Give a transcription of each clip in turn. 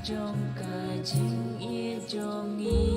trong cả chính nghĩa cho nghĩ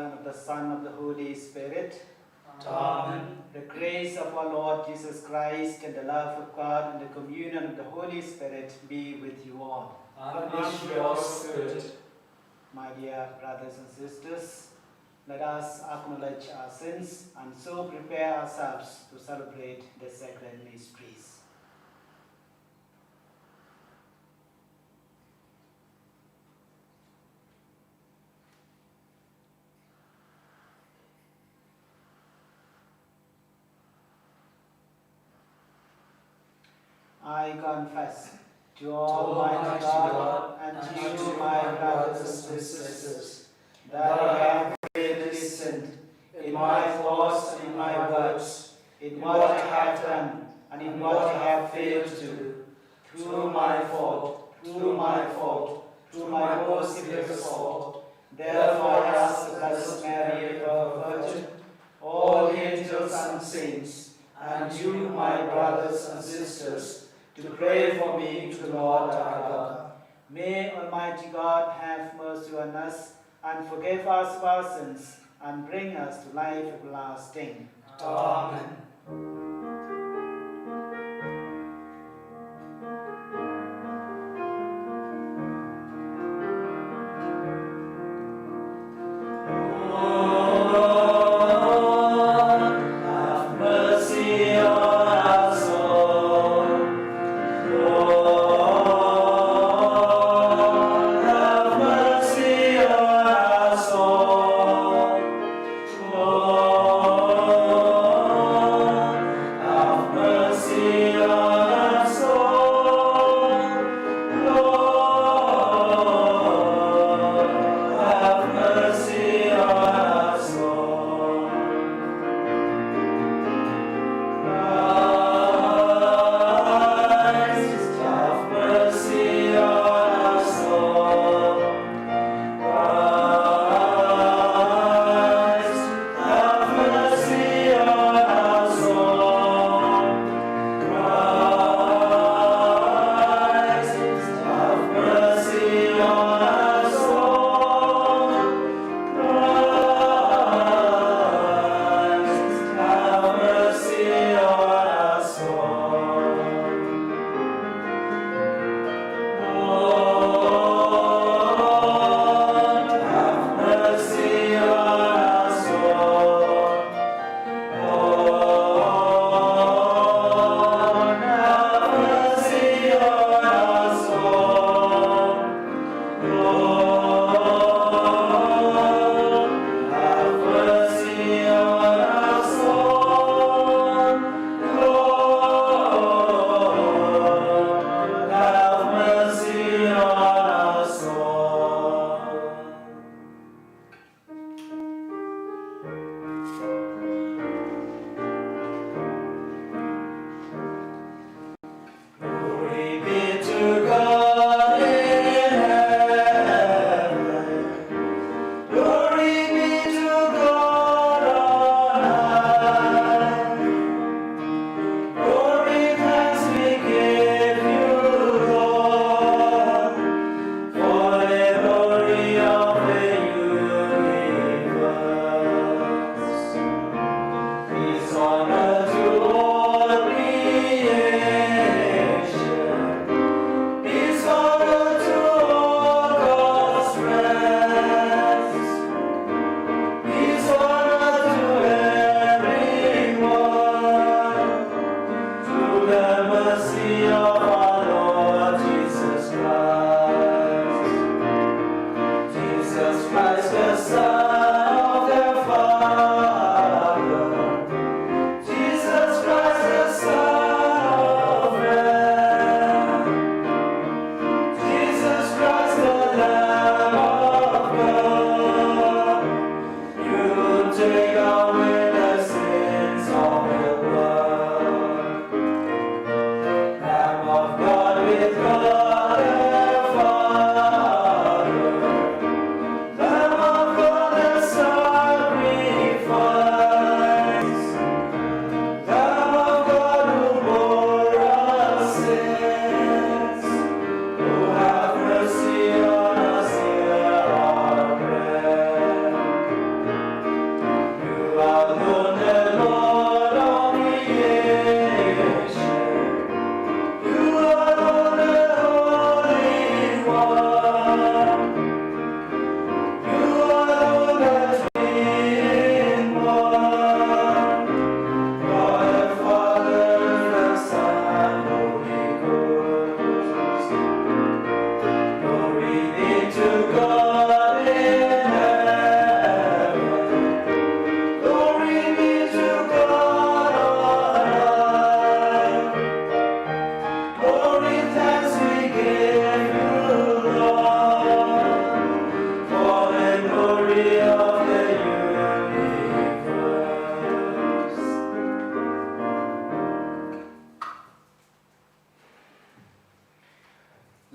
and of the Son, and of the Holy Spirit. Amen. The grace of our Lord Jesus Christ and the love of God and the communion of the Holy Spirit be with you all. And with your spirit. My dear brothers and sisters, let us acknowledge our sins and so prepare ourselves to celebrate the sacred mysteries. I confess to Almighty God and to you, my brothers and sisters, that I have greatly sinned in my thoughts and in my words, in what I have done and in what I have failed to do, through my fault, through my most serious fault. Therefore I ask the Blessed Mary, ever Virgin, all the angels and saints, and you, my brothers and sisters, to pray for me to the Lord our God. May Almighty God have mercy on us and forgive us of our sins and bring us to life everlasting. Amen.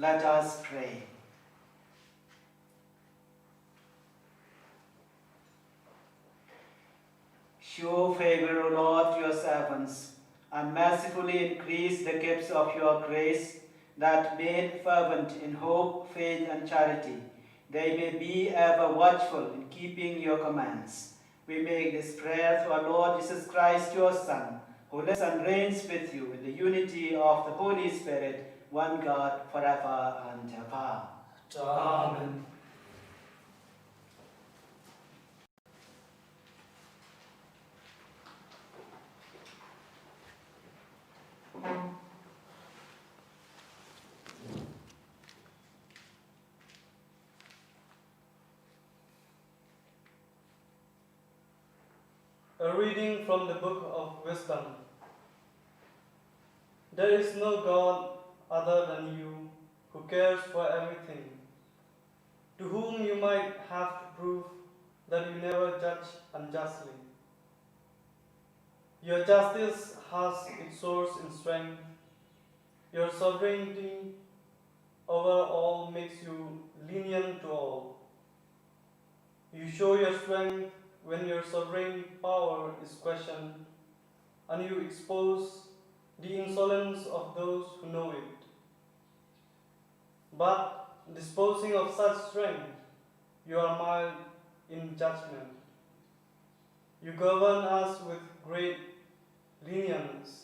Let us pray. Show favor, O Lord, to your servants, and mercifully increase the gifts of your grace, that made fervent in hope, faith, and charity, they may be ever watchful in keeping your commands. We make this prayer through our Lord Jesus Christ, your Son, who lives and reigns with you in the unity of the Holy Spirit, one God, forever and ever. Amen. A reading from the Book of Wisdom. There is no God other than you, who cares for everything, to whom you might have to prove that you never judge unjustly. Your justice has its source in strength. Your sovereignty over all makes you lenient to all. You show your strength when your sovereign power is questioned, and you expose the insolence of those who know it. But disposing of such strength, you are mild in judgment. You govern us with great lenience.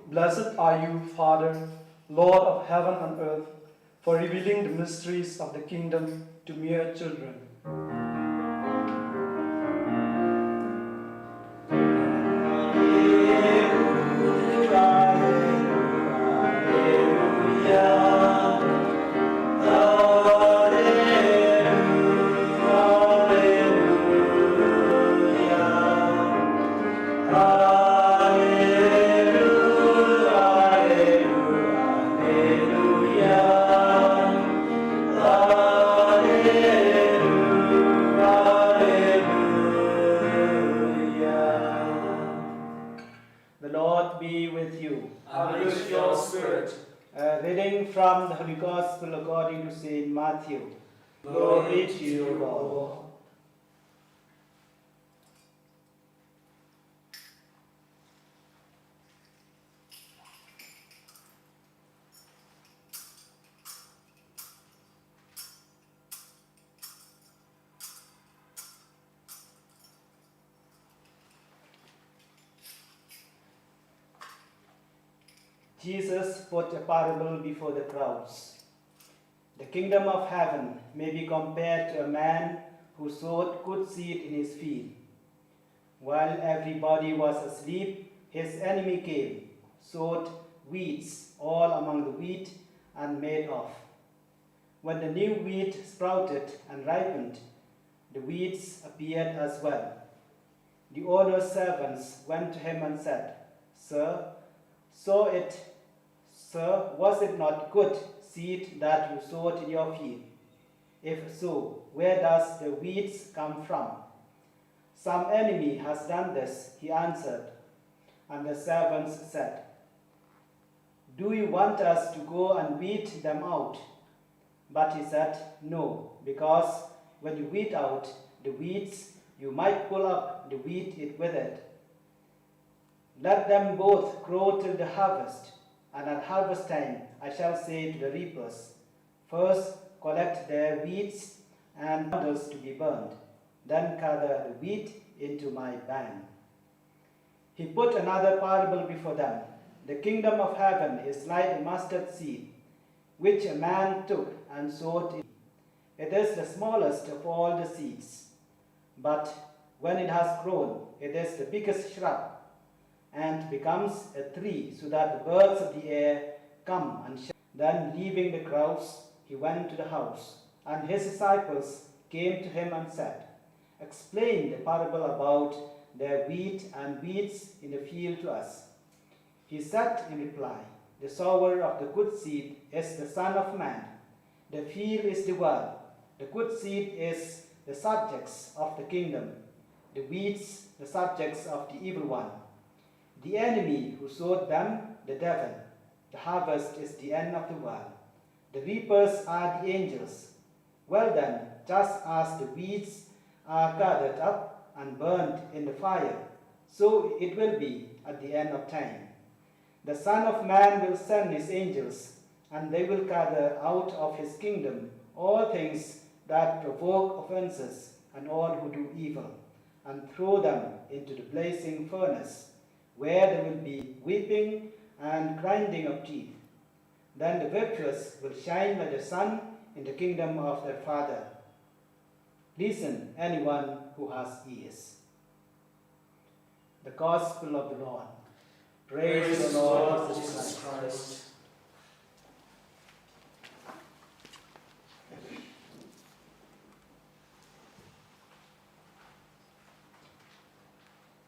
Blessed are you, Father, Lord of heaven and earth, for revealing the mysteries of the kingdom to mere children. The Lord be with you. And with your spirit. A reading from the Holy Gospel according to Saint Matthew. Glory to you, Lord. Jesus put a parable before the crowds. The kingdom of heaven may be compared to a man who sowed good seed in his field. While everybody was asleep, his enemy came, sowed weeds all among the wheat, and made off. When the new wheat sprouted and ripened, the weeds appeared as well. The owner's servants went to him and said, Sir, was it not good seed that you sowed in your field? If so, where does the weeds come from? Some enemy has done this, he answered. And the servants said, Do you want us to go and weed them out? But he said, No, because when you weed out the weeds, you might pull up the wheat with it. Let them both grow till the harvest, and at harvest time I shall say to the reapers, First collect their weeds and bundles to be burned, then gather the wheat into my barn. He put another parable before them. The kingdom of heaven is like a mustard seed, which a man took and sowed in. It is the smallest of all the seeds, but when it has grown, it is the biggest shrub, and becomes a tree, so that the birds of the air come and share. Then, leaving the crowds, he went to the house, and his disciples came to him and said, explained the parable about the wheat and weeds in the field to us. He said in reply, "The sower of the good seed is the Son of Man. The field is the world. The good seed is the subjects of the kingdom. The weeds, the subjects of the evil one. The enemy who sowed them, the devil. The harvest is the end of the world. The reapers are the angels. Well then, just as the weeds are gathered up and burned in the fire, so it will be at the end of time. The Son of Man will send his angels, and they will gather out of his kingdom all things that provoke offenses and all who do evil, and throw them into the blazing furnace, where there will be weeping and grinding of teeth. Then the virtuous will shine like the sun in the kingdom of their Father. Listen, anyone who has ears." The Gospel of the Lord. Praise the Lord Jesus Christ.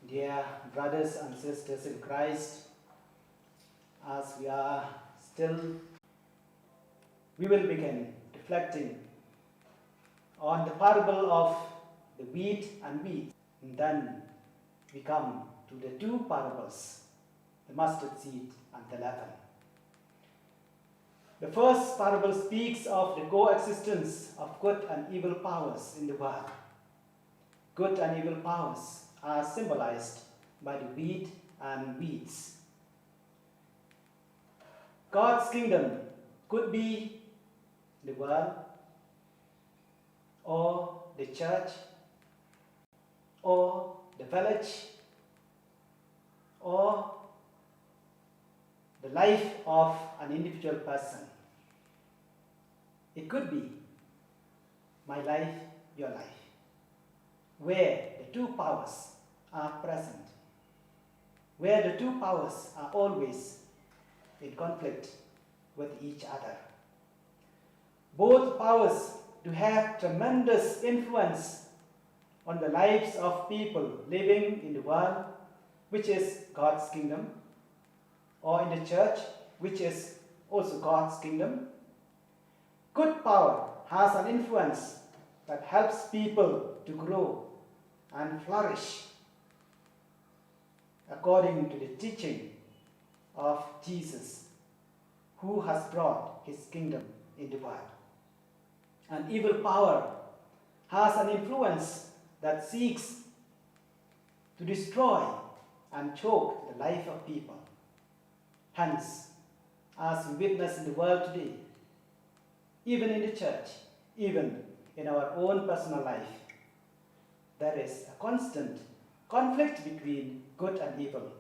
Dear brothers and sisters in Christ, as we will begin reflecting on the parable of the wheat and weeds. And then we come to the two parables, the mustard seed and the leaven. The first parable speaks of the coexistence of good and evil powers in the world. Good and evil powers are symbolized by the wheat and weeds. God's kingdom could be the world, or the church, or the village, or the life of an individual person. It could be my life, your life, where the two powers are present, where the two powers are always in conflict with each other. Both powers do have tremendous influence on the lives of people living in the world, which is God's kingdom, or in the church, which is also God's kingdom. Good power has an influence that helps people to grow and flourish according to the teaching of Jesus, who has brought his kingdom in the world. And evil power has an influence that seeks to destroy and choke the life of people. Hence, as we witness in the world today, even in the church, even in our own personal life, there is a constant conflict between good and evil.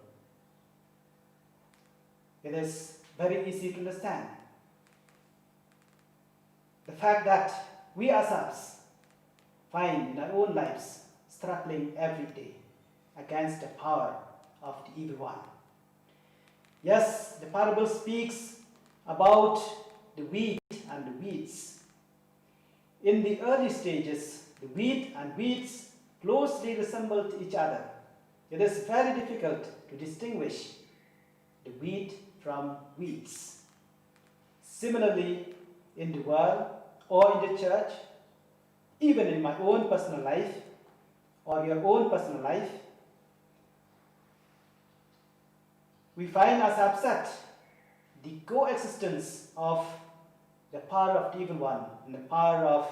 It is very easy to understand the fact that we ourselves find in our own lives struggling every day against the power of the evil one. Yes, the parable speaks about the wheat and the weeds. In the early stages, the wheat and weeds closely resembled each other. It is very difficult to distinguish the wheat from weeds. Similarly, in the world or in the church, even in my own personal life or your own personal life, we find ourselves at the coexistence of the power of the evil one and the power of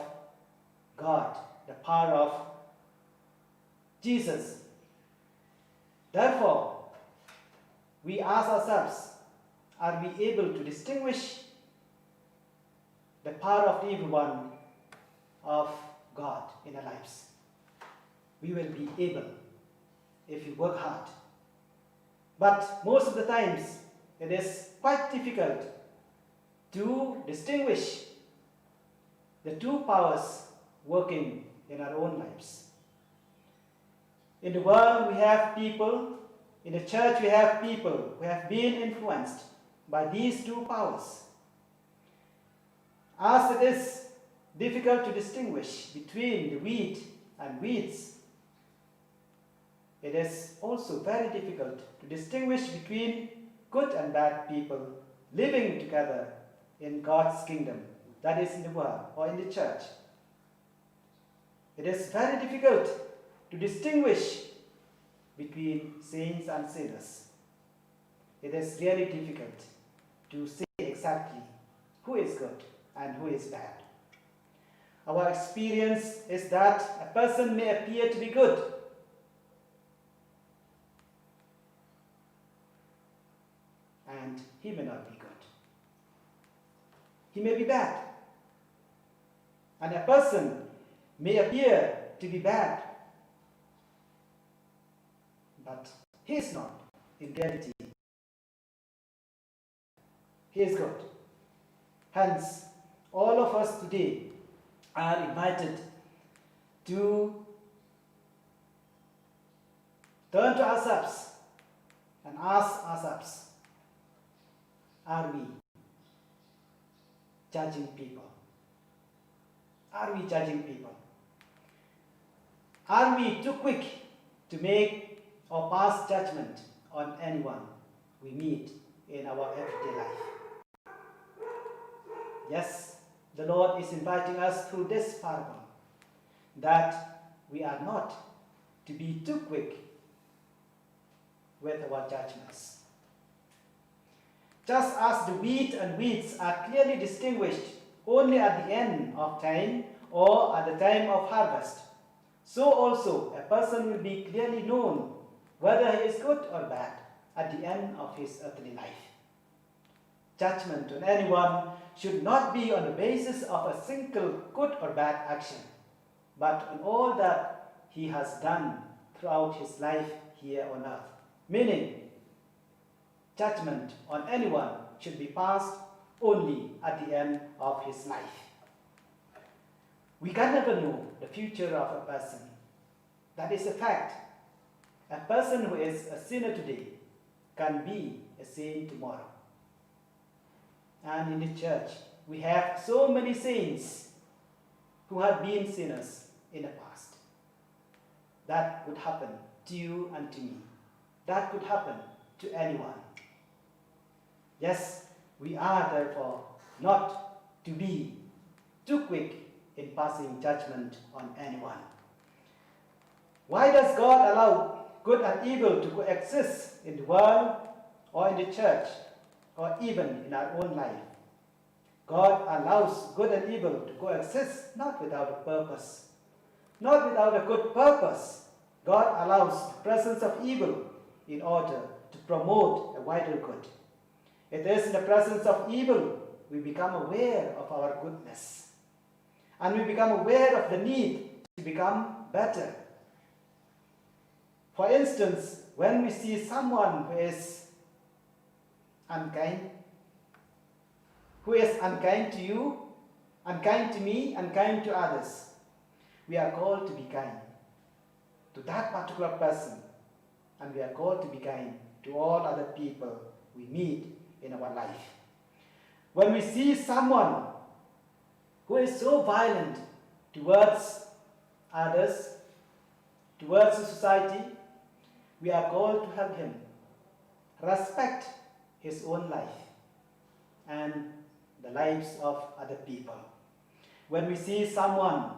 God, the power of Jesus. Therefore, we ask ourselves, are we able to distinguish the power of the evil one of God in our lives? We will be able if we work hard. But most of the times, it is quite difficult to distinguish the two powers working in our own lives. In the world, we have people, in the church, we have people who have been influenced by these two powers. As it is difficult to distinguish between the wheat and weeds. It is also very difficult to distinguish between good and bad people living together in God's kingdom, that is in the world or in the church. It is very difficult to distinguish between saints and sinners. It is really difficult to say exactly who is good and who is bad. Our experience is that a person may appear to be good, and he may not be good. He may be bad. And a person may appear to be bad, but he is not. In reality, he is good. Hence, all of us today are invited to turn to ourselves and ask ourselves, are we judging people? Are we judging people? Are we too quick to make or pass judgment on anyone we meet in our everyday life? Yes, the Lord is inviting us through this parable that we are not to be too quick with our judgments. Just as the wheat and weeds are clearly distinguished only at the end of time or at the time of harvest, so also a person will be clearly known whether he is good or bad at the end of his earthly life. Judgment on anyone should not be on the basis of a single good or bad action, but on all that he has done throughout his life here on earth. Meaning, judgment on anyone should be passed only at the end of his life. We can never know the future of a person. That is a fact. A person who is a sinner today can be a saint tomorrow. And in the church, we have so many saints who have been sinners in the past. That could happen to you and to me. That could happen to anyone. Yes, we are therefore not to be too quick in passing judgment on anyone. Why does God allow good and evil to coexist in the world or in the church or even in our own life? God allows good and evil to coexist not without a purpose, not without a good purpose. God allows the presence of evil in order to promote a wider good. It is in the presence of evil we become aware of our goodness, and we become aware of the need to become better. For instance, when we see someone who is unkind to you, unkind to me, unkind to others, we are called to be kind to that particular person, and we are called to be kind to all other people we meet in our life. When we see someone who is so violent towards others, towards the society, we are called to help him respect his own life and the lives of other people. When we see someone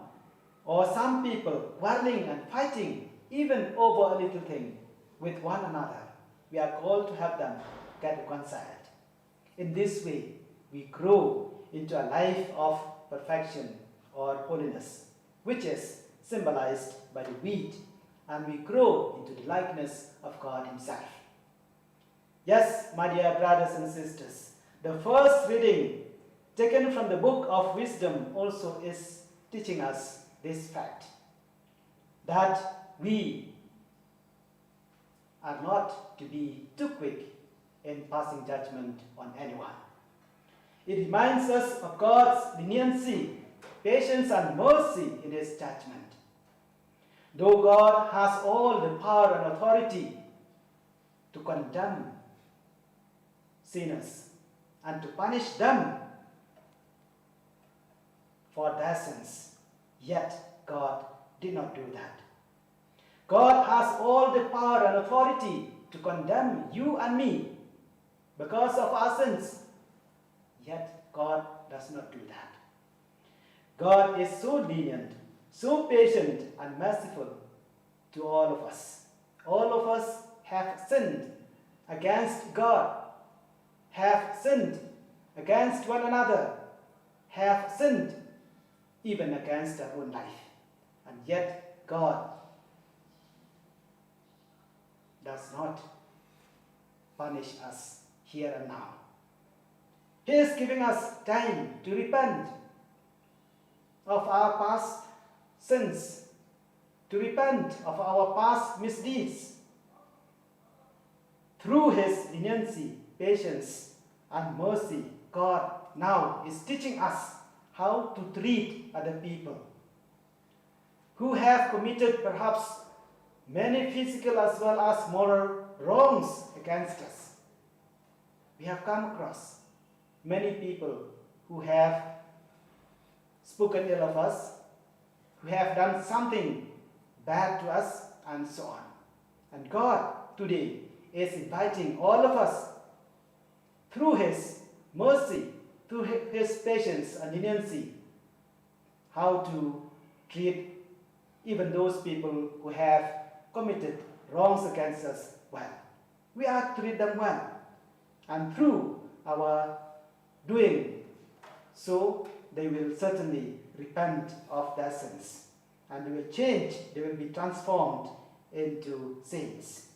or some people quarreling and fighting even over a little thing with one another, we are called to help them get reconciled. In this way, we grow into a life of perfection or holiness, which is symbolized by the wheat, and we grow into the likeness of God Himself. Yes, my dear brothers and sisters, the first reading taken from the book of wisdom also is teaching us this fact, that we are not to be too quick in passing judgment on anyone. It reminds us of God's leniency, patience, and mercy in His judgment. Though God has all the power and authority to condemn sinners and to punish them for their sins, yet God did not do that. God has all the power and authority to condemn you and me because of our sins. Yet God does not do that. God is so lenient, so patient and merciful to all of us. All of us have sinned against God, have sinned against one another, have sinned even against our own life. And yet God does not punish us here and now. He is giving us time to repent of our past sins, to repent of our past misdeeds. Through His leniency, patience, and mercy, God now is teaching us how to treat other people who have committed perhaps many physical as well as moral wrongs against us. We have come across many people who have spoken ill of us, who have done something bad to us, and so on. And God today is inviting all of us, through His mercy, through His patience and leniency, how to treat even those people who have committed wrongs against us well. We are to treat them well. And through our doing so, they will certainly repent of their sins. And they will change, they will be transformed into saints.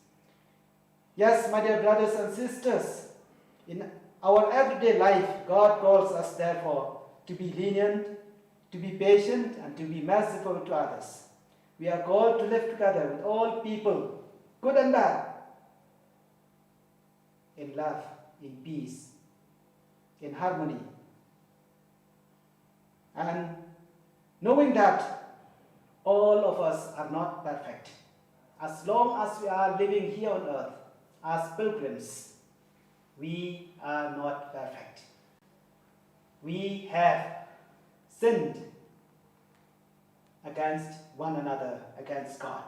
Yes, my dear brothers and sisters, in our everyday life, God calls us therefore to be lenient, to be patient, and to be merciful to others. We are called to live together with all people, good and bad, in love, in peace, in harmony. And knowing that all of us are not perfect, as long as we are living here on earth as pilgrims, we are not perfect. We have sinned against one another, against God.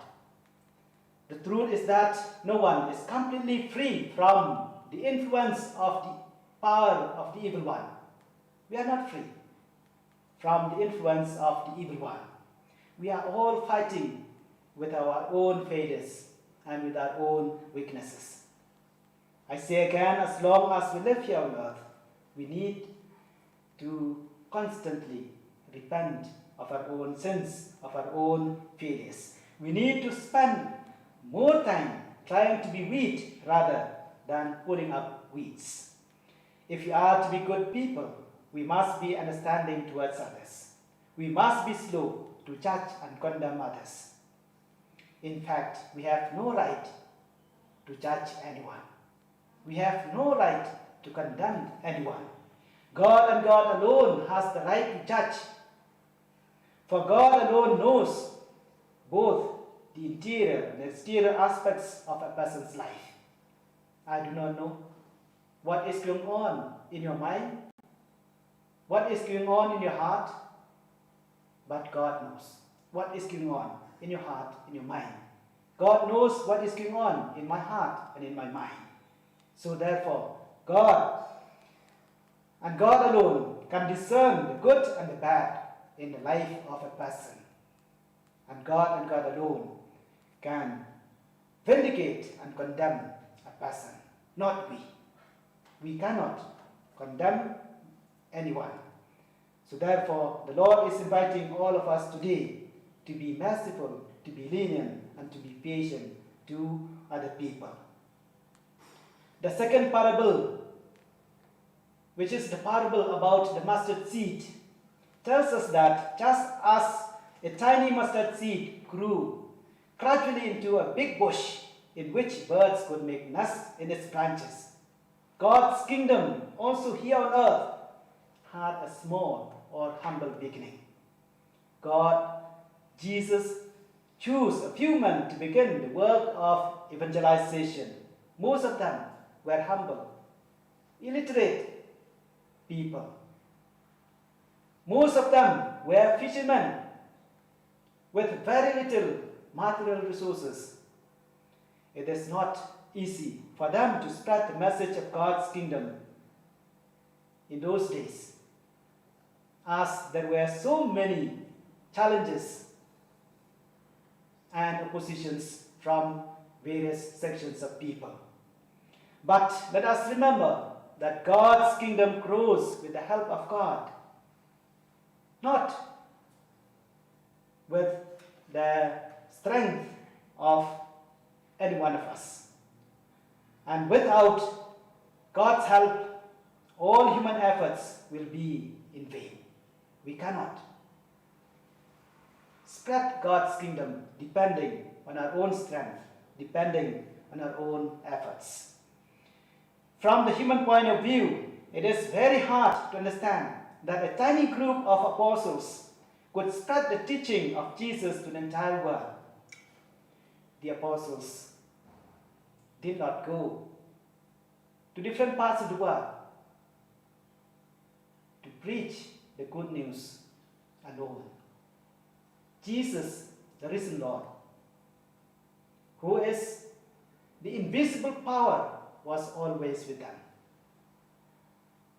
The truth is that no one is completely free from the influence of the power of the evil one. We are not free from the influence of the evil one. We are all fighting with our own failures and with our own weaknesses. I say again, as long as we live here on earth, we need to constantly repent of our own sins, of our own failures. We need to spend more time trying to be wheat rather than pulling up weeds. If we are to be good people, we must be understanding towards others. We must be slow to judge and condemn others. In fact, we have no right to judge anyone. We have no right to condemn anyone. God and God alone has the right to judge. For God alone knows both the interior and exterior aspects of a person's life. I do not know what is going on in your mind, what is going on in your heart, but God knows what is going on in your heart, in your mind. God knows what is going on in my heart and in my mind. So therefore, God and God alone can discern the good and the bad in the life of a person. And God alone can vindicate and condemn a person, not we. We cannot condemn anyone. So therefore, the Lord is inviting all of us today to be merciful, to be lenient, and to be patient to other people. The second parable, which is the parable about the mustard seed, tells us that just as a tiny mustard seed grew gradually into a big bush in which birds could make nests in its branches, God's kingdom also here on earth had a small or humble beginning. God, Jesus, chose a few men to begin the work of evangelization. Most of them were humble, illiterate people. Most of them were fishermen. with very little material resources. It is not easy for them to spread the message of God's kingdom in those days, as there were so many challenges and oppositions from various sections of people. But let us remember that God's kingdom grows with the help of God, not with the strength of any one of us. And without God's help, all human efforts will be in vain. We cannot spread God's kingdom depending on our own strength, depending on our own efforts. From the human point of view, it is very hard to understand that a tiny group of apostles could spread the teaching of Jesus to the entire world. The apostles did not go to different parts of the world to preach the good news alone. Jesus, the risen Lord, who is the invisible power, was always with them.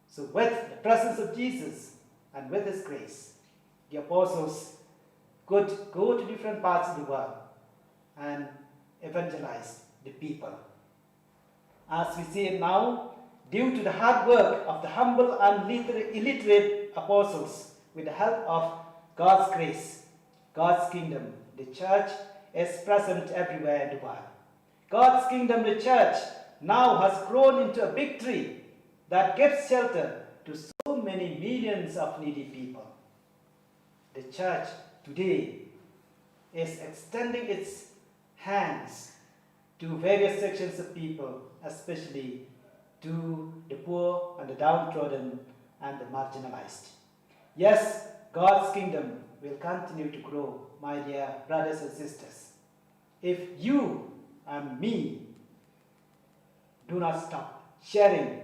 So with the presence of Jesus and with His grace, the apostles could go to different parts of the world and evangelize the people. As we see it now, due to the hard work of the humble and illiterate apostles, with the help of God's grace, God's kingdom, the church is present everywhere in the world. God's kingdom, the church, now has grown into a big tree that gives shelter to so many millions of needy people. The church today is extending its hands to various sections of people, especially to the poor and the downtrodden and the marginalized. Yes, God's kingdom will continue to grow, my dear brothers and sisters, if you and me do not stop sharing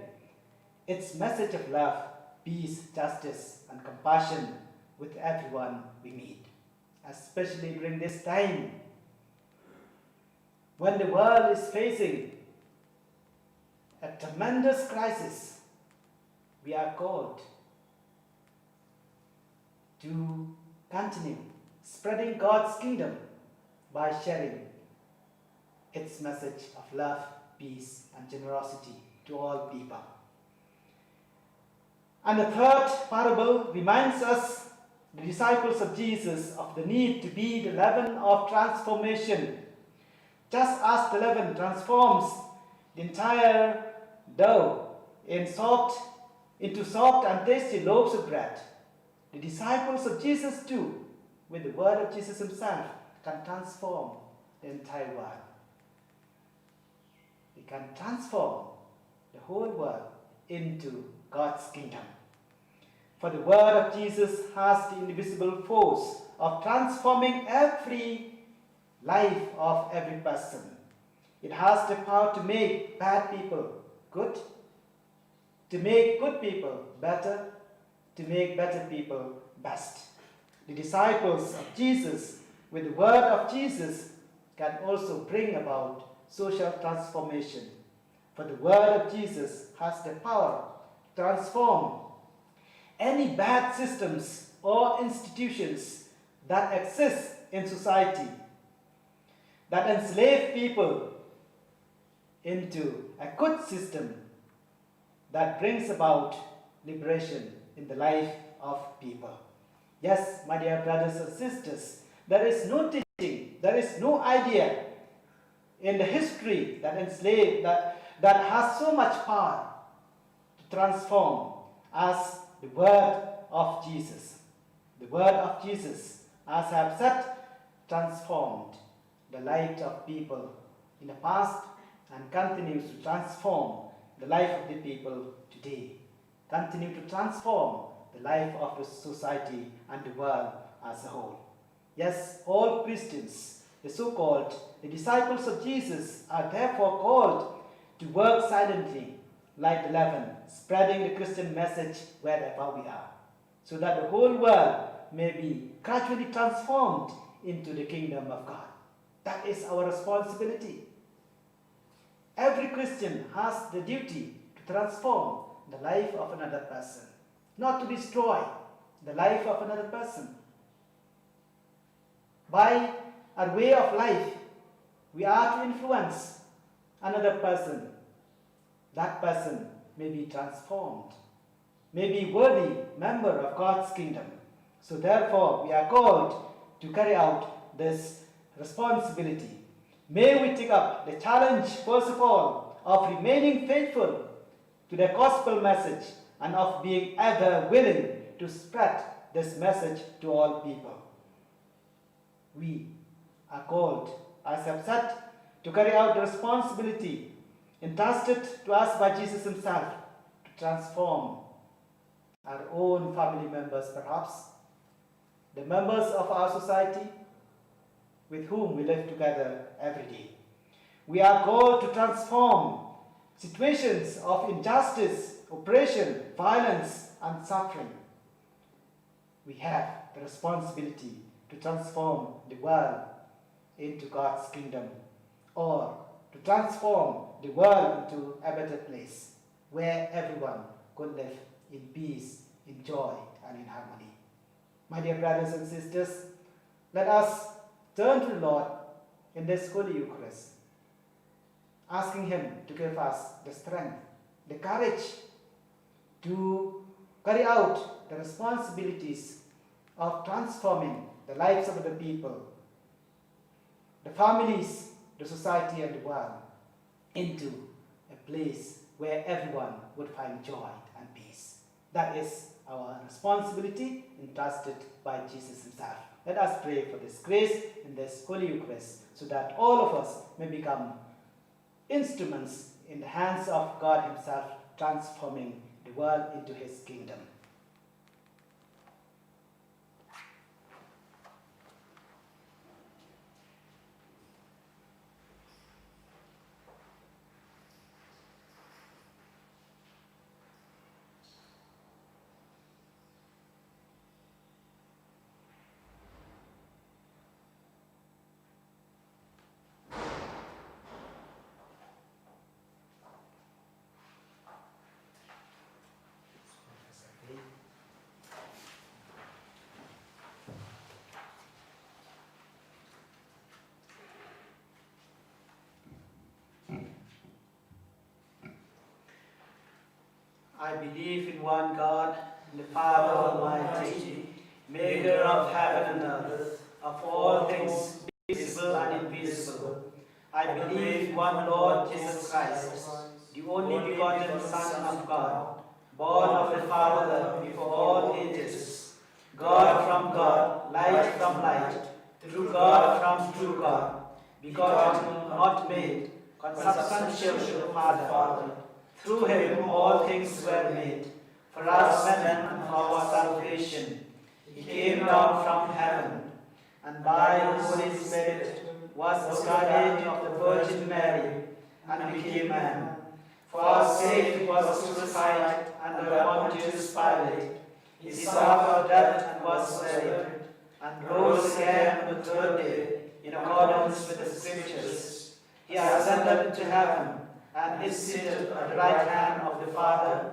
its message of love, peace, justice, and compassion with everyone we meet, especially during this time when the world is facing a tremendous crisis. We are called to continue spreading God's kingdom by sharing its message of love, peace, and generosity to all people. And the third parable reminds us, the disciples of Jesus, of the need to be the leaven of transformation. Just as the leaven transforms the entire dough into soft and tasty loaves of bread, the disciples of Jesus too, with the word of Jesus Himself, can transform the entire world. We can transform the whole world into God's kingdom. For the word of Jesus has the invisible force of transforming every life of every person. It has the power to make bad people good, to make good people better, to make better people best. The disciples of Jesus, with the word of Jesus, can also bring about social transformation. For the word of Jesus has the power to transform any bad systems or institutions that exist in society, that enslave people, into a good system that brings about liberation in the life of people. Yes, my dear brothers and sisters, there is no teaching, there is no idea in the history that has so much power to transform as the word of Jesus. The word of Jesus, as I have said, transformed the life of people in the past and continues to transform the life of the people today. Continue to transform the life of the society and the world as a whole. Yes, all Christians, the so-called the disciples of Jesus, are therefore called to work silently like the leaven, spreading the Christian message wherever we are, so that the whole world may be gradually transformed into the kingdom of God. That is our responsibility. Every Christian has the duty to transform the life of another person, not to destroy the life of another person. By our way of life, we are to influence another person. That person may be transformed, may be worthy member of God's kingdom. So therefore, we are called to carry out this responsibility. May we take up the challenge, first of all, of remaining faithful to the gospel message and of being ever willing to spread this message to all people. We are called, as I've said, to carry out the responsibility entrusted to us by Jesus himself to transform our own family members, perhaps, the members of our society with whom we live together every day. We are called to transform situations of injustice, oppression, violence, and suffering. We have the responsibility to transform the world into God's kingdom, or to transform the world into a better place where everyone could live in peace, in joy, and in harmony. My dear brothers and sisters, let us turn to the Lord in this Holy Eucharist, asking Him to give us the strength, the courage to carry out the responsibilities of transforming the lives of the people, the families, the society, and the world into a place where everyone would find joy and peace. That is our responsibility entrusted by Jesus himself. Let us pray for this grace in this Holy Eucharist so that all of us may become instruments in the hands of God himself, transforming the world into his kingdom. I believe in one God, the Father Almighty, maker of heaven and earth, of all things visible and invisible. I believe in one Lord Jesus Christ, the only begotten Son of God, born of the Father before all ages, God from God, light from light, true God from true God, begotten, not made, consubstantial to the Father. Through him all things were made. For us men and for our salvation, he came down from heaven, and by the Holy Spirit was incarnate of the Virgin Mary, and became man. For our sake he was crucified under Pontius Pilate. He suffered death and was buried, and rose again on the third day, in accordance with the Scriptures. He ascended into heaven, and is seated at the right hand of the Father.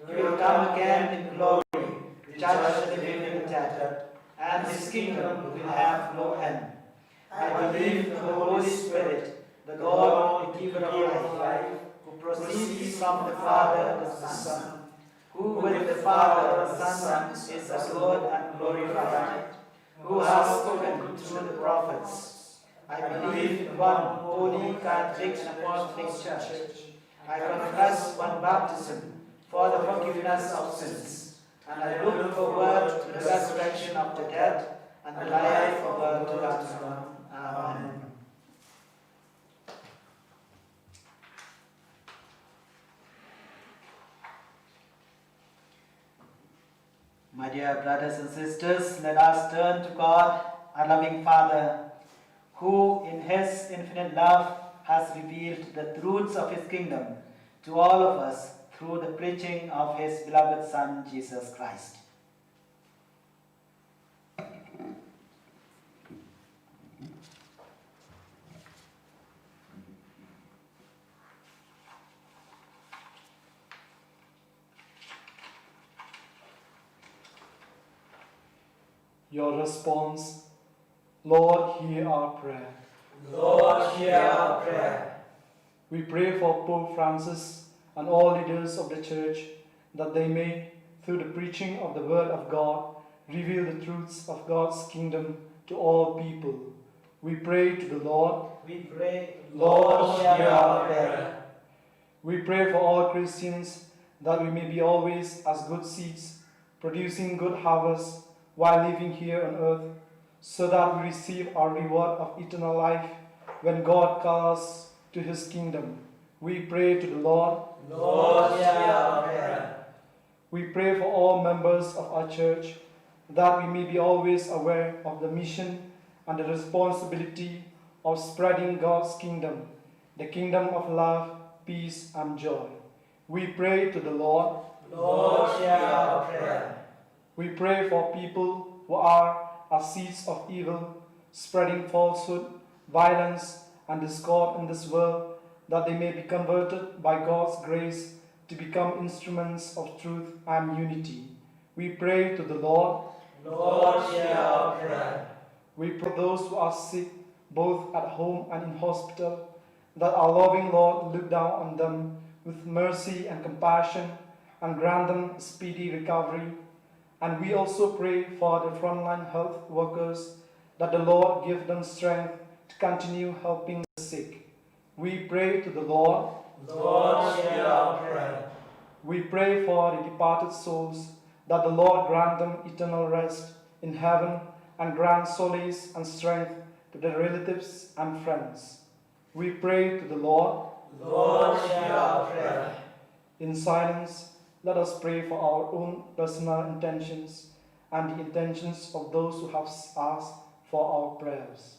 He will come again in glory to judge the living and the dead, and his kingdom will have no end. I believe in the Holy Spirit, the Lord, the giver of life, who proceeds from the Father and the Son, who with the Father and the Son is adored and glorified, who has spoken through the prophets. I believe in one holy, Catholic, and Apostolic Church. I confess one baptism for the forgiveness of sins, and I look forward to the resurrection of the dead and the life of world to come. Amen. My dear brothers and sisters, let us turn to God, our loving Father, who in his infinite love has revealed the truths of his kingdom to all of us through the preaching of his beloved Son, Jesus Christ. Your response, Lord, hear our prayer. Lord, hear our prayer. We pray for Pope Francis and all leaders of the Church that they may, through the preaching of the Word of God, reveal the truths of God's kingdom to all people. We pray to the Lord. We pray, Lord, hear our prayer. We pray for all Christians that we may be always as good seeds, producing good harvests while living here on earth, so that we receive our reward of eternal life when God calls us to his kingdom. We pray to the Lord. Lord, hear our prayer. We pray for all members of our church that we may be always aware of the mission and the responsibility of spreading God's kingdom, the kingdom of love, peace, and joy. We pray to the Lord. Lord, hear our prayer. We pray for people who are as seeds of evil, spreading falsehood, violence, and discord in this world, that they may be converted by God's grace to become instruments of truth and unity. We pray to the Lord. Lord, hear our prayer. We pray for those who are sick, both at home and in hospital, that our loving Lord look down on them with mercy and compassion and grant them speedy recovery. And we also pray for the frontline health workers, that the Lord give them strength to continue helping the sick. We pray to the Lord. Lord, hear our prayer. We pray for the departed souls, that the Lord grant them eternal rest in heaven and grant solace and strength to their relatives and friends. We pray to the Lord. Lord, hear our prayer. In silence, let us pray for our own personal intentions and the intentions of those who have asked for our prayers.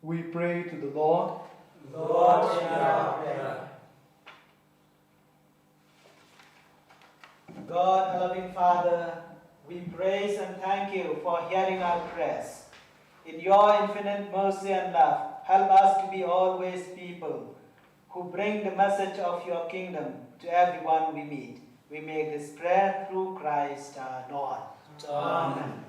We pray to the Lord. Lord, hear our prayer. God, our loving Father, we praise and thank you for hearing our prayers. In your infinite mercy and love, help us to be always people who bring the message of your kingdom to everyone we meet. We make this prayer through Christ our Lord. Amen.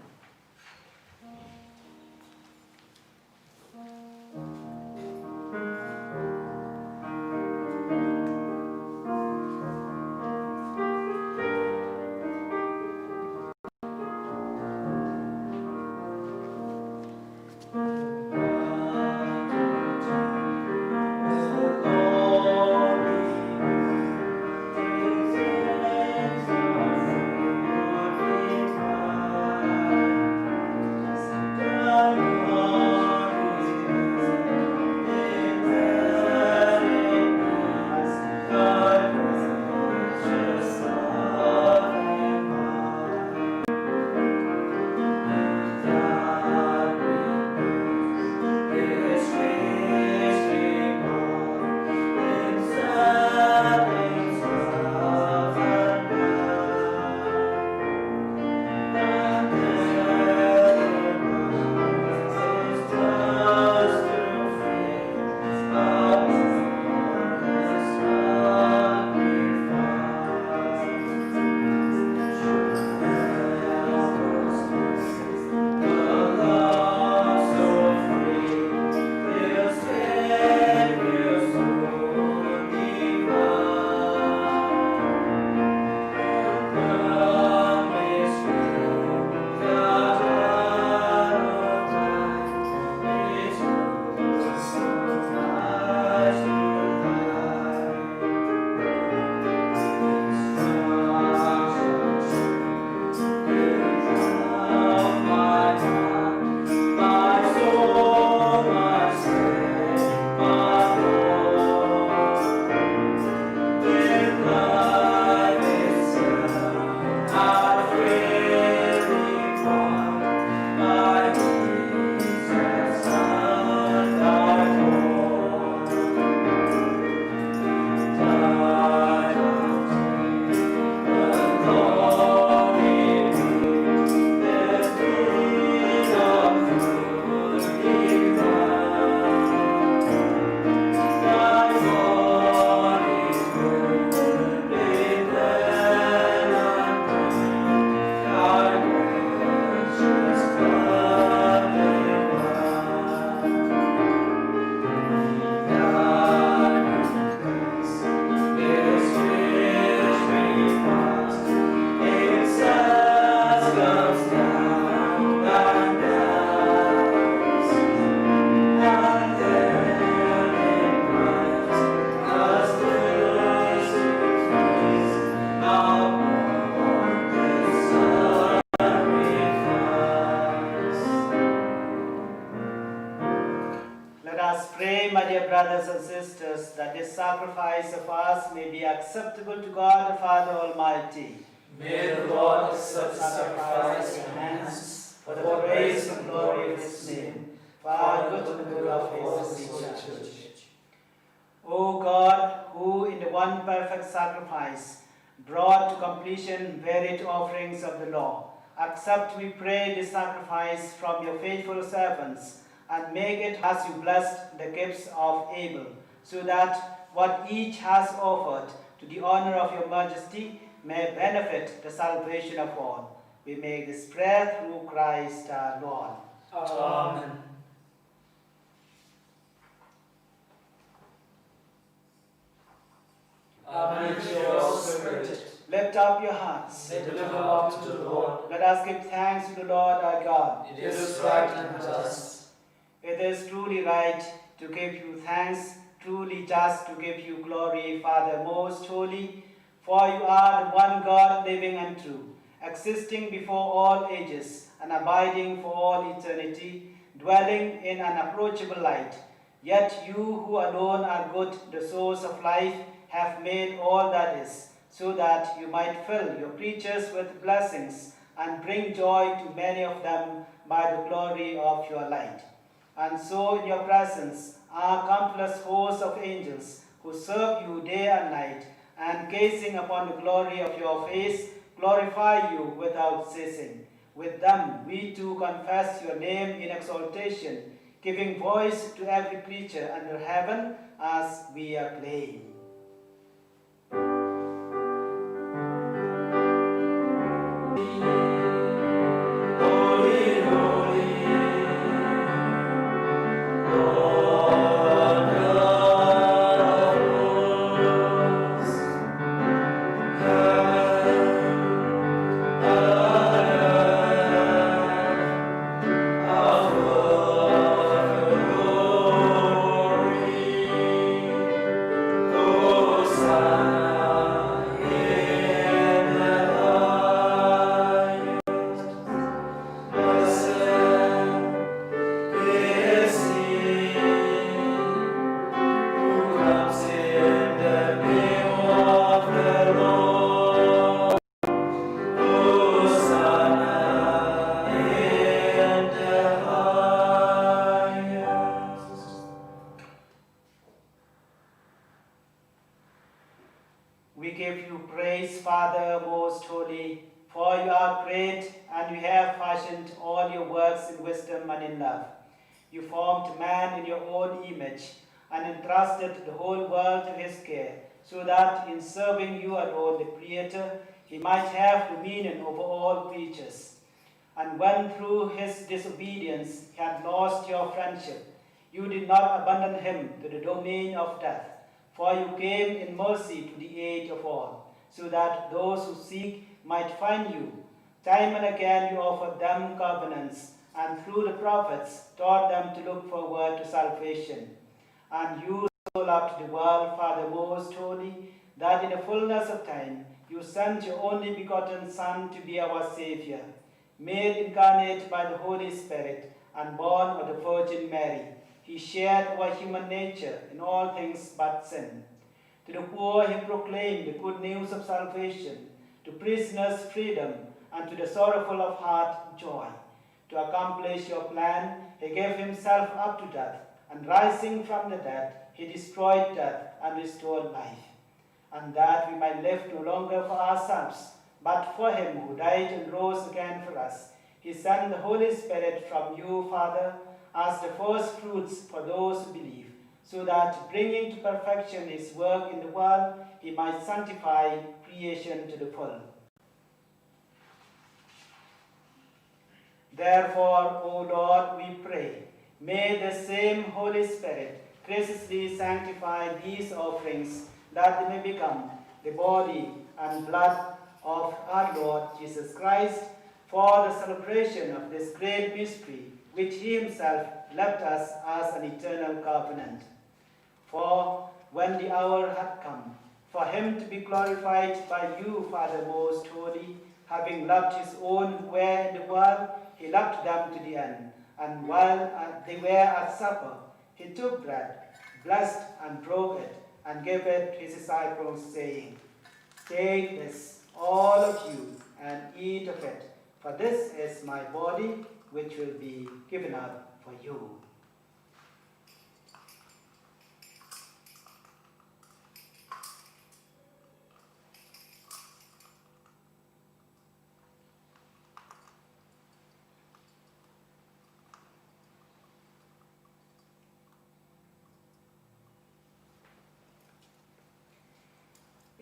brothers and sisters, that this sacrifice of ours may be acceptable to God the Father Almighty. May the Lord accept the sacrifice at your hands for the praise and glory of his name, for our good and the good of his holy church. O God, who in the one perfect sacrifice brought to completion varied offerings of the law, accept, we pray, this sacrifice from your faithful servants, and make it as you blessed the gifts of Abel, so that what each has offered to the honor of your majesty may benefit the salvation of all. We make this prayer through Christ our Lord. Amen. Amen. Your spirit. Lift up your hearts. Deliver up to the Lord. Let us give thanks to the Lord our God. It is right and just. It is truly right to give you thanks, truly just to give you glory, Father most holy, for you are the one God, living and true, existing before all ages and abiding for all eternity, dwelling in an approachable light. Yet you who alone are good, the source of life, have made all that is, so that you might fill your creatures with blessings and bring joy to many of them by the glory of your light. And so in your presence are countless hosts of angels who serve you day and night, and gazing upon the glory of your face, glorify you without ceasing. With them we too confess your name in exaltation, giving voice to every creature under heaven as we acclaim. We give you praise, Father most holy, for you are great and you have fashioned all your works in wisdom and in love. You formed man in your own image and entrusted the whole world to his care, so that in serving you alone, the Creator, he might have dominion over all creatures. And when through his disobedience he had lost your friendship, you did not abandon him to the domain of death, for you came in mercy to the aid of all, so that those who seek might find you. Time and again you offered them covenants, and through the prophets taught them to look forward to salvation. And you so loved the world, Father most holy, that in the fullness of time you sent your only begotten Son to be our Savior, made incarnate by the Holy Spirit and born of the Virgin Mary. He shared our human nature in all things but sin. To the poor he proclaimed the good news of salvation, to prisoners freedom, and to the sorrowful of heart joy. To accomplish your plan, he gave himself up to death, and rising from the dead, he destroyed death and restored life. And that we might live no longer for ourselves, but for him who died and rose again for us, he sent the Holy Spirit from you, Father, as the first fruits for those who believe, so that bringing to perfection his work in the world, he might sanctify creation to the full. Therefore, O Lord, we pray, may the same Holy Spirit graciously sanctify these offerings, that they may become the body and blood of our Lord Jesus Christ, for the celebration of this great mystery, which he himself left us as an eternal covenant. For when the hour had come for him to be glorified by you, Father most holy, having loved his own who were in the world, he loved them to the end. And while they were at supper, he took bread, blessed and broke it, and gave it to his disciples, saying, "Take this, all of you, and eat of it, for this is my body, which will be given up for you."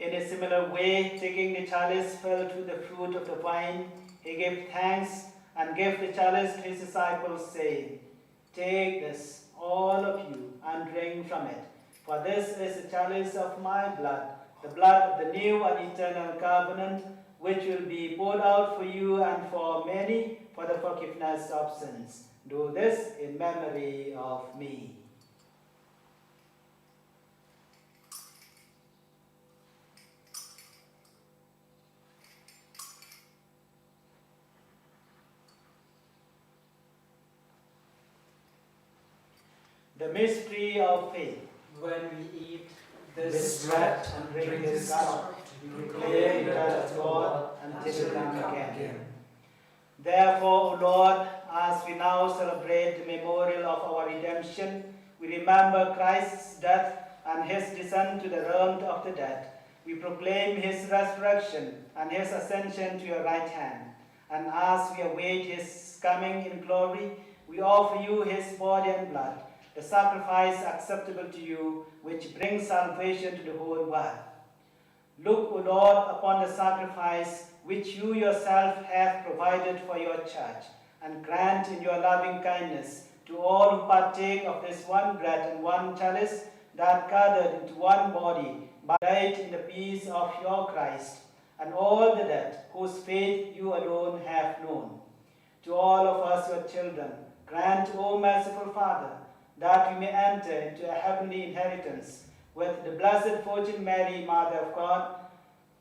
In a similar way, taking the chalice filled with the fruit of the vine, he gave thanks and gave the chalice to his disciples, saying, "Take this, all of you, and drink from it, for this is the chalice of my blood, the blood of the new and eternal covenant, which will be poured out for you and for many for the forgiveness of sins. Do this in memory of me." The mystery of faith. When we eat this bread and drink this cup, we proclaim the death of God until he comes again. Therefore, O Lord, as we now celebrate the memorial of our redemption, we remember Christ's death and his descent to the realm of the dead. We proclaim his resurrection and his ascension to your right hand. And as we await his coming in glory, we offer you his body and blood, the sacrifice acceptable to you, which brings salvation to the whole world. Look, O Lord, upon the sacrifice which you yourself have provided for your church, and grant in your loving kindness to all who partake of this one bread and one chalice, that gathered into one body, by light in the peace of your Christ, and all the dead whose faith you alone have known. To all of us, your children, grant, O merciful Father, that we may enter into a heavenly inheritance with the Blessed Virgin Mary, Mother of God,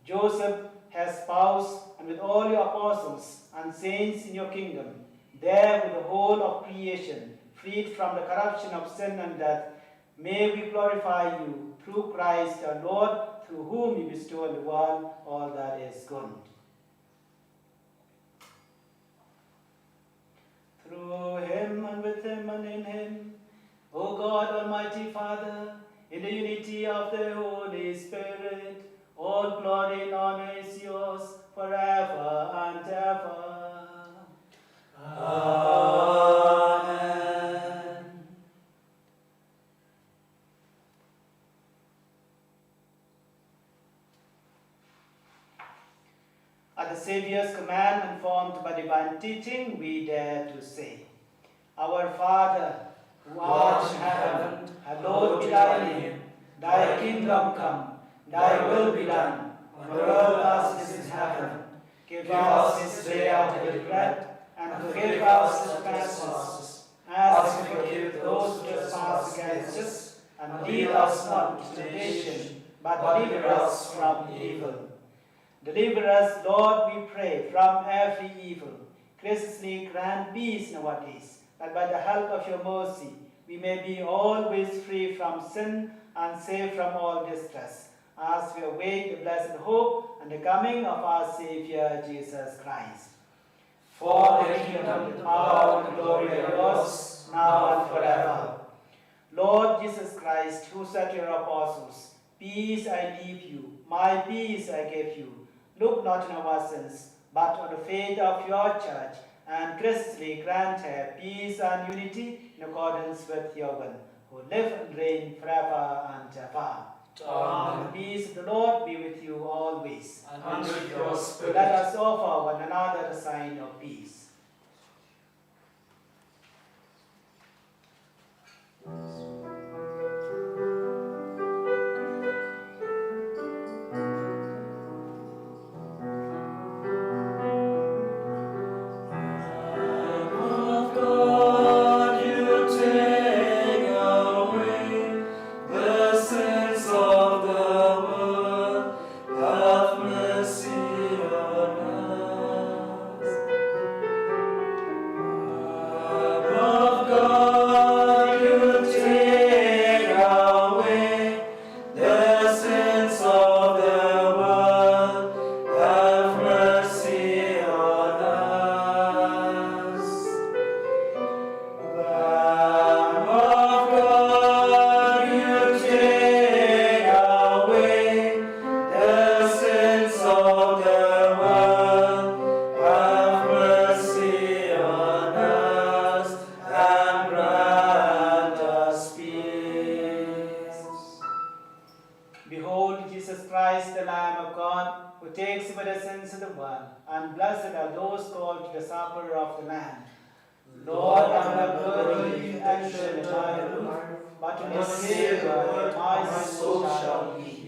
Joseph, her spouse, and with all your apostles and saints in your kingdom, there with the whole of creation, freed from the corruption of sin and death. May we glorify you through Christ our Lord, through whom you bestow on the world all that is good. Through him and with him and in him, O God, Almighty Father, in the unity of the Holy Spirit, all glory and honor is yours forever and ever. Amen. At the Saviour's command, informed by divine teaching, we dare to say, Our Father, who art in heaven, hallowed be thy name. Thy kingdom come, thy will be done, on earth as it is in heaven. Give us this day our daily bread, and forgive us our trespasses, as we forgive those who trespass against us. And lead us not into temptation, but deliver us from evil. Deliver us, Lord, we pray, from every evil. Graciously grant peace in our days, that by the help of your mercy we may be always free from sin and safe from all distress, as we await the blessed hope and the coming of our Saviour Jesus Christ. For the kingdom, the power, and the glory are yours, now and forever. Lord Jesus Christ, who said to your apostles, "Peace I leave you, my peace I give you," look not on our sins, but on the faith of your church, and graciously grant her peace and unity in accordance with your will, who live and reign forever and ever. Amen. The peace of the Lord be with you always. And with your spirit. Let us offer one another the sign of peace. Jesus Christ, the Lamb of God, who takes away the sins of the world, and blessed are those called to the supper of the Lamb. Lord, I'm not worthy to enter into thy roof, but in a single word my soul shall be healed.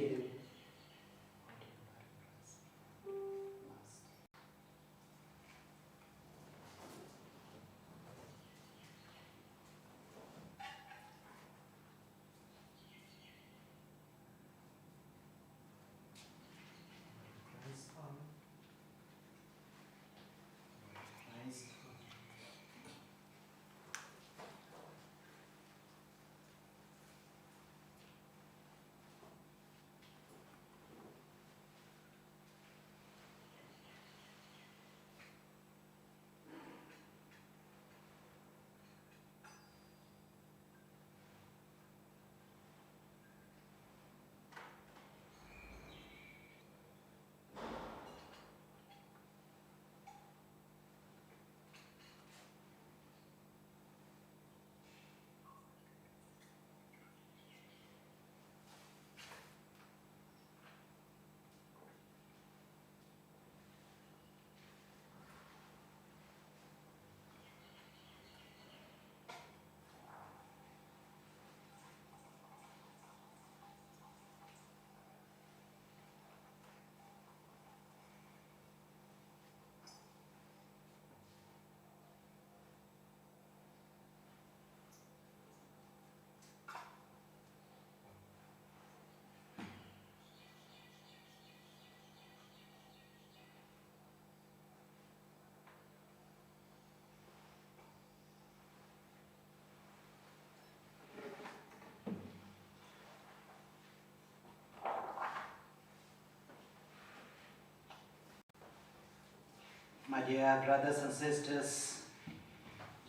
My dear brothers and sisters,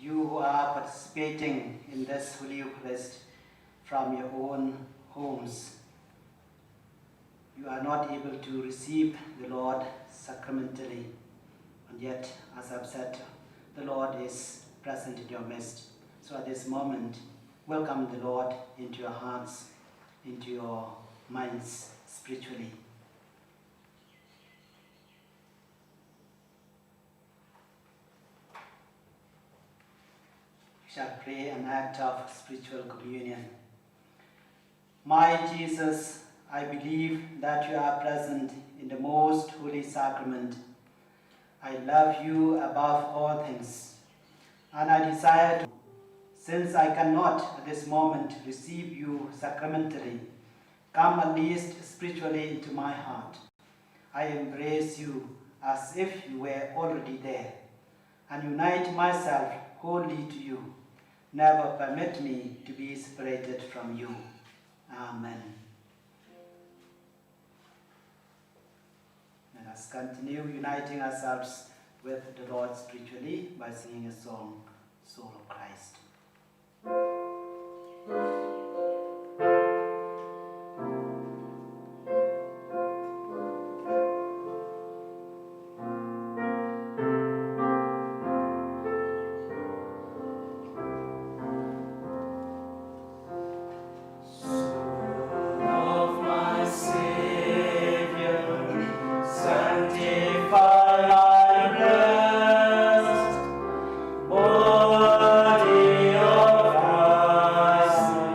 you who are participating in this Holy Eucharist from your own homes, you are not able to receive the Lord sacramentally, and yet, as I've said, the Lord is present in your midst. So at this moment, welcome the Lord into your hearts, into your minds spiritually. Shall pray an act of spiritual communion. My Jesus, I believe that you are present in the most holy sacrament. I love you above all things, and I desire to, since I cannot at this moment receive you sacramentally, come at least spiritually into my heart. I embrace you as if you were already there, and unite myself wholly to you. Never permit me to be separated from you. Amen. Let us continue uniting ourselves with the Lord spiritually by singing a song, Soul of Christ. Body of Christ.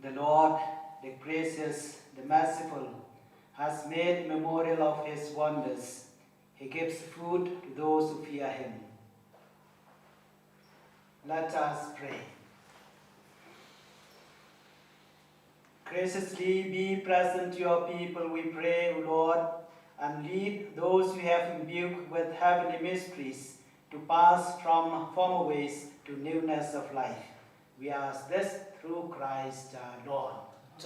The Lord, the gracious, the merciful, has made memorial of his wonders. He gives food to those who fear him. Let us pray. Graciously be present to your people, we pray, O Lord, and lead those you have imbued with heavenly mysteries to pass from former ways to newness of life. We ask this through Christ our Lord.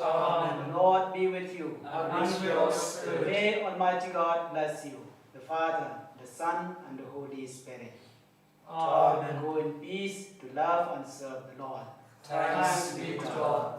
Amen. The Lord be with you. And with your spirit. May Almighty God bless you, the Father, the Son, and the Holy Spirit. Amen. Go in peace to love and serve the Lord. Thanks be to God.